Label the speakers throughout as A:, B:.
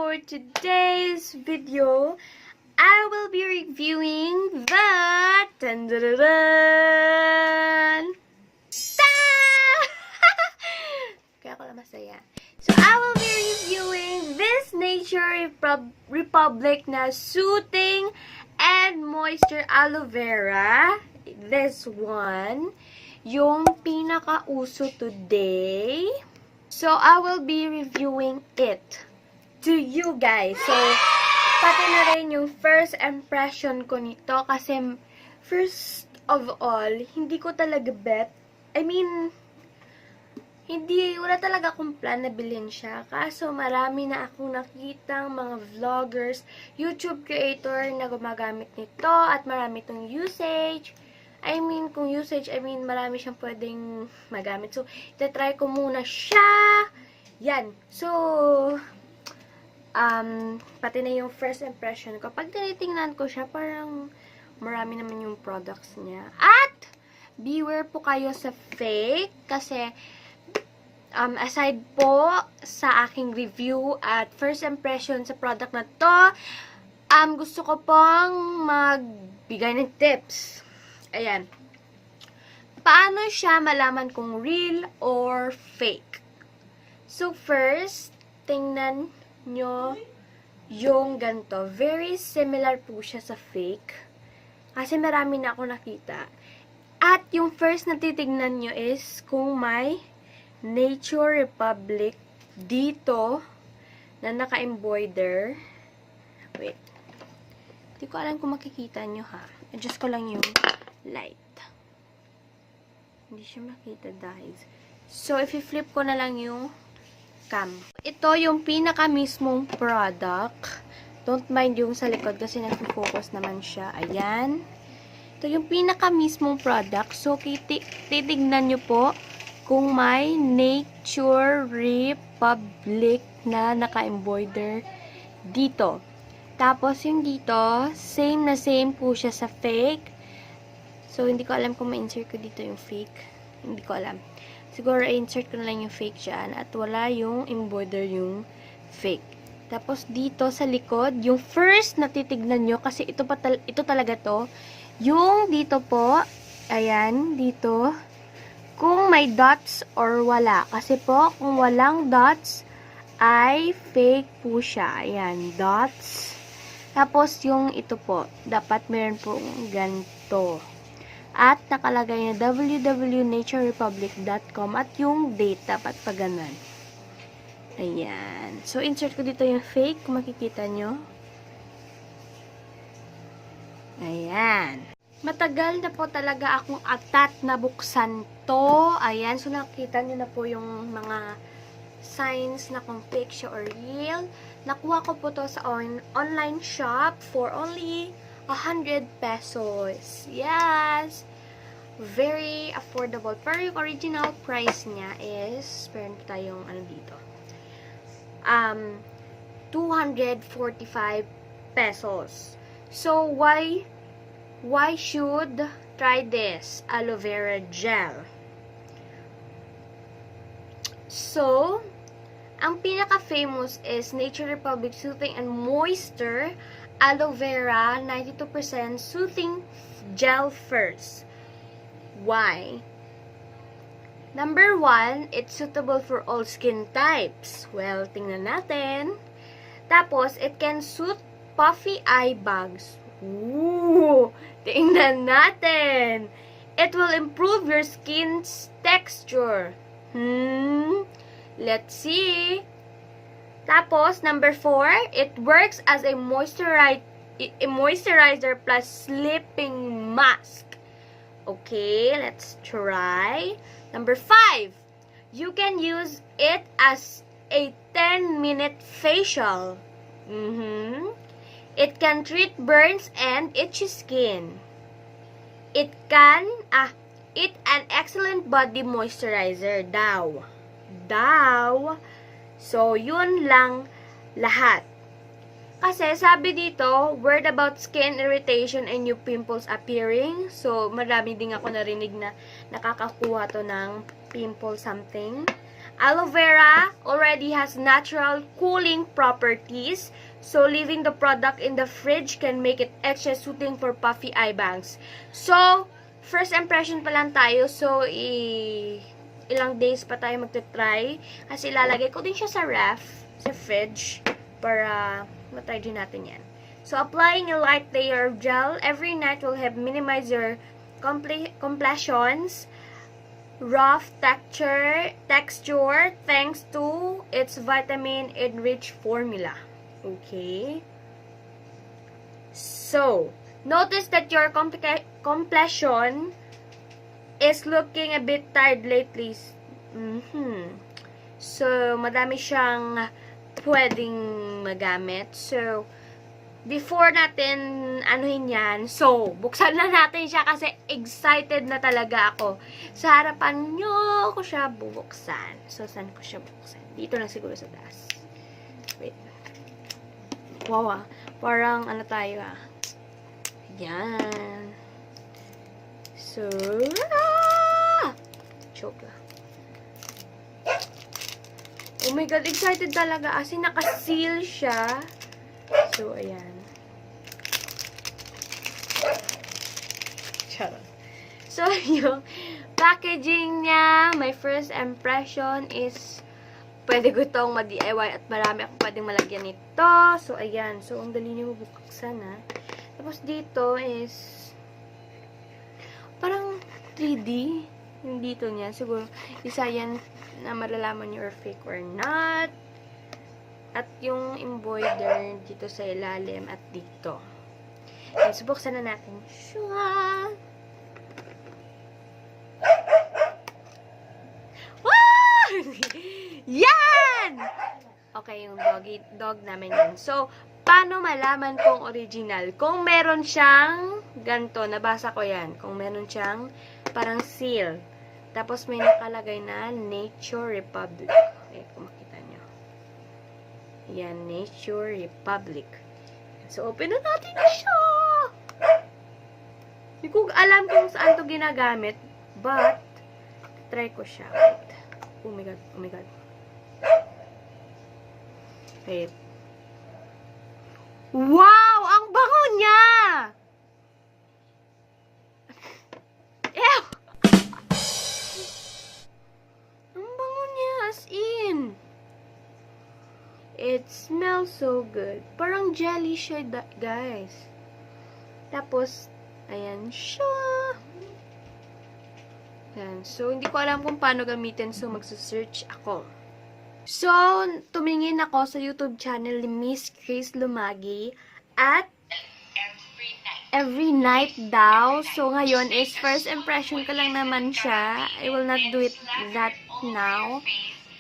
A: for today's video, I will be reviewing the kaya ko lang masaya. So, I will be reviewing this Nature Republic na Soothing and Moisture Aloe Vera. This one, yung pinaka-uso today. So, I will be reviewing it to you guys. So, pati na rin yung first impression ko nito kasi first of all, hindi ko talaga bet. I mean, wala talaga akong plan na bilhin siya. Kaso, marami na akong nakitang mga vloggers, YouTube creator na gumagamit nito at marami itong usage. Kung usage, marami siyang pwedeng magamit. So, itatry ko muna siya. Yan. So, pati na yung first impression ko. Pag tinitingnan ko siya, parang marami naman yung products niya. At, beware po kayo sa fake. Kasi, aside po sa aking review at first impression sa product na to, gusto ko pong magbigay ng tips. Ayan. Paano siya malaman kung real or fake? So, first, tingnan nyo yung ganito. Very similar po siya sa fake. Kasi marami na ako nakita. At yung first na titignan nyo is kung may Nature Republic dito na naka-embroider. Wait. Hindi ko alam kung makikita nyo ha. Adjust ko lang yung light. Hindi siya makita guys. So, if i-flip ko na lang yung cam. Ito yung pinaka mismong product. Don't mind yung sa likod kasi nag-focus naman siya. Ayan. Ito yung pinaka mismong product. So, titignan nyo po kung may Nature Republic na naka-embroider dito. Tapos, yung dito, same na same po siya sa fake. So, hindi ko alam kung ma-insert ko dito yung fake. Hindi ko alam. Siguro, i-insert ko na lang yung fake dyan. At wala yung embroider yung fake. Tapos, dito sa likod, yung first na titignan nyo, kasi ito talaga to. Yung dito po, ayan, dito, kung may dots or wala. Kasi po, kung walang dots, ay fake po siya. Ayan, dots. Tapos, yung ito po, dapat meron pong ganito. At nakalagay na www.naturerepublic.com at yung date dapat pa ganun. Ayan. So, insert ko dito yung fake kung makikita nyo. Ayan. Matagal na po talaga akong atat na buksan to. Ayan. So, nakita nyo na po yung mga signs na kung fake siya or real. Nakuha ko po to sa online shop for only 100 pesos. Yes! Very affordable. Pero yung original price niya is, meron tayong ano dito, 245 pesos. So, why should try this aloe vera gel? So, ang pinaka-famous is Nature Republic Soothing and Moisture Aloe Vera 92% Soothing Gel first. Why? Number 1, it's suitable for all skin types. Well, tingnan natin. Tapos, it can soothe puffy eye bags. Ooh! Tingnan natin. It will improve your skin's texture. Let's see. Tapos, number 4, it works as a moisturizer plus sleeping mask. Okay, let's try. Number 5, you can use it as a 10-minute facial. It can treat burns and itchy skin. It an excellent body moisturizer daw. So, yun lang lahat. Kasi, sabi dito, word about skin irritation and new pimples appearing. So, marami din ako narinig na nakakakuha to ng pimple something. Aloe vera already has natural cooling properties, so leaving the product in the fridge can make it extra suiting for puffy eye bags. So, first impression pa lang tayo, so ilang days pa tayo magte-try. Kasi ilalagay ko din siya sa ref, sa fridge, para matry din natin yan. So, applying a light layer of gel every night will help minimize your complexions rough texture thanks to its vitamin-enriched formula. Okay? So, notice that your complexion is looking a bit tired lately. So, madami siyang pwedeng magamit. So, before natin anuhin yan, so, buksan na natin siya kasi excited na talaga ako. Sa harapan nyo ko siya bubuksan. So, saan ko siya bubuksan? Dito lang siguro sa taas. Wait. Wow, parang ano tayo Yan. So, choke lang. Oh my God, excited talaga. As in, naka-seal siya. So, ayan. Charot. So, yung packaging niya, my first impression is pwede ko itong ma-DIY at marami akong pwedeng malagyan nito. So, ayan. So, ang dali niyo mabuksan, Tapos, dito is parang 3D. Yung dito niya. Siguro, isa yan na malalaman niyo or fake or not. At yung embroider dito sa ilalim at dito. Okay, so, buksan na natin. Shua! Wow! Yan! Okay, yung dog namin yan. So, paano malaman kung original? Kung meron siyang ganito, nabasa ko yan. Kung meron siyang parang seal. Tapos may nakalagay na Nature Republic. Okay, kung makita nyo. Yan, Nature Republic. So, open na natin na siya! Hindi ko alam kung saan to ginagamit, but, try ko siya. Wait. Oh my God, oh my God. Wait. Wow! Ang bango niya! Ew! Ang bango niya, as in. It smells so good. Parang jelly siya, guys. Tapos, ayan siya. Ayan. So, hindi ko alam kung paano gamitin. So, magsa-search ako. So, tumingin ako sa YouTube channel ni Miss Chris Lumagi at every night daw. So, ngayon is first impression ko lang naman siya. I will not do it that now.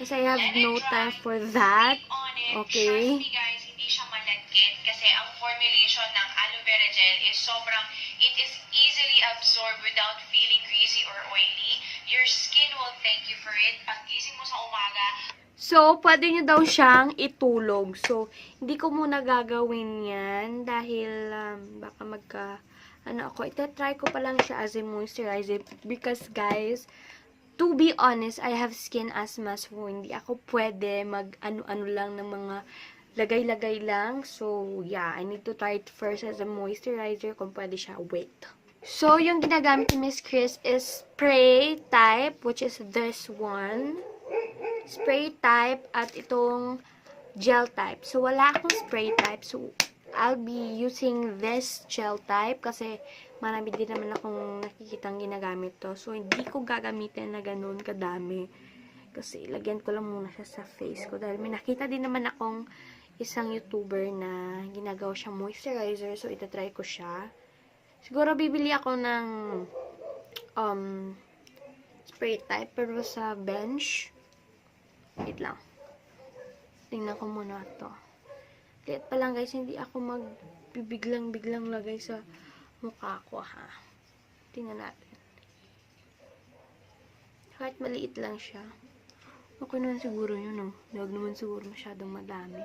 A: Kasi I have no time for that. Okay.
B: Guys, hindi siya malagkit kasi ang formulation ng aloe vera gel is it is easily absorbed without feeling greasy or oily. Your skin will thank you for it. Pag gising mo sa umaga,
A: so, pwede nyo daw siyang itulog. So, hindi ko muna gagawin yan dahil baka itatry ko pa lang siya as a moisturizer because guys, to be honest, I have skin asthma, so hindi ako pwede mag-ano-ano lang ng mga lagay-lagay lang. So, yeah, I need to try it first as a moisturizer kung pwede siya. Wait. So, yung ginagamit ni Miss Chris is spray type, which is this one. Spray type at itong gel type. So, wala akong spray type. So, I'll be using this gel type kasi marami din naman akong nakikitang ginagamit to. So, hindi ko gagamitin na ganun kadami. Kasi, lagyan ko lang muna siya sa face ko. Dahil may nakita din naman akong isang YouTuber na ginagawa siyang moisturizer. So, itatry ko siya. Siguro, bibili ako ng spray type. Pero sa bench, wait lang. Tingnan ko muna to. Liit pa lang guys, hindi ako magbibiglang-biglang lagay sa mukha ko ha. Tingnan natin. Kahit maliit lang siya. Okay naman siguro yun, Huwag naman siguro masyadong madami.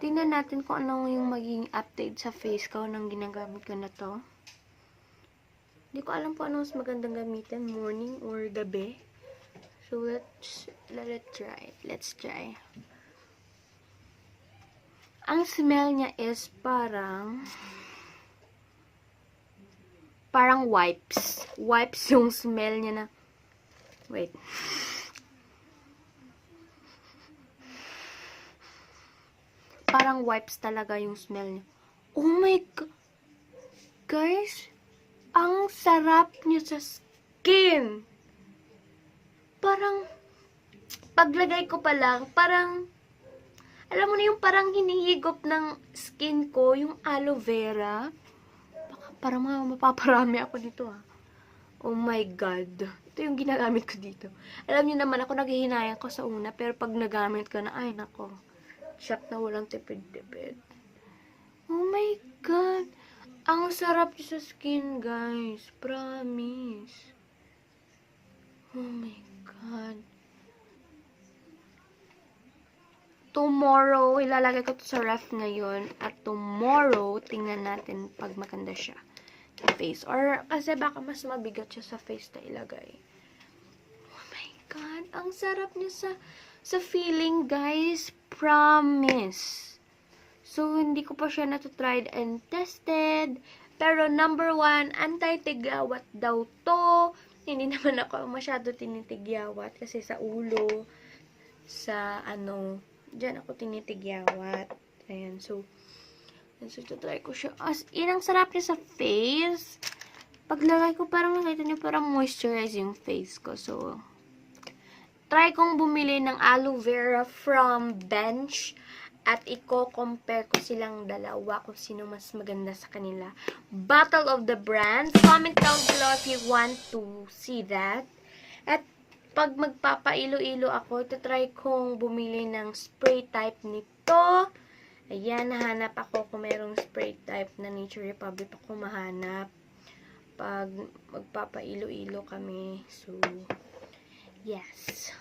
A: Tingnan natin kung ano yung magiging update sa face ko nang ginagamit ko na to. Hindi ko alam po ano mas magandang gamitin, morning or gabi. So, let's try. Ang smell niya is parang wipes. Wipes yung smell niya na, wait. Parang wipes talaga yung smell niya. Oh my God. Guys, ang sarap niya sa skin. Parang, paglagay ko pa lang, parang, alam mo na yung parang hinihigop ng skin ko, yung aloe vera. Parang mapaparami ako dito, ha. Oh my God. Ito yung ginagamit ko dito. Alam niyo naman, ako naghihinayang ko sa una, pero pag nagamit ko na, ay nako, shop na walang tipid-tipid. Oh my God. Ang sarap sa skin, guys. Promise. Oh my God. Tomorrow, ilalagay ko to sa ref ngayon. At tomorrow, tingnan natin pag maganda siya sa face. Or, kasi baka mas mabigat siya sa face na ilagay. Oh my God. Ang sarap niya sa feeling, guys. Promise. So, hindi ko pa siya na-tried and tested. Pero, number 1, anti-tigyawat daw to. Hindi naman ako masyado tinitigyawat. Kasi sa ulo, sa dyan ako tinitigyawat. Ayan, so, try ko siya. As in, ang sarap niya sa face. Paglagay ko, parang nakita niyo, parang moisturize yung face ko. So, try kong bumili ng aloe vera from Bench. At i-compare ko silang dalawa kung sino mas maganda sa kanila. Battle of the brands. Comment down below if you want to see that. At pag magpapailo-ilo ako, try kong bumili ng spray type nito. Ayan, nahanap ako kung merong spray type na Nature Republic ako mahanap. Pag magpapailo-ilo kami. So, yes.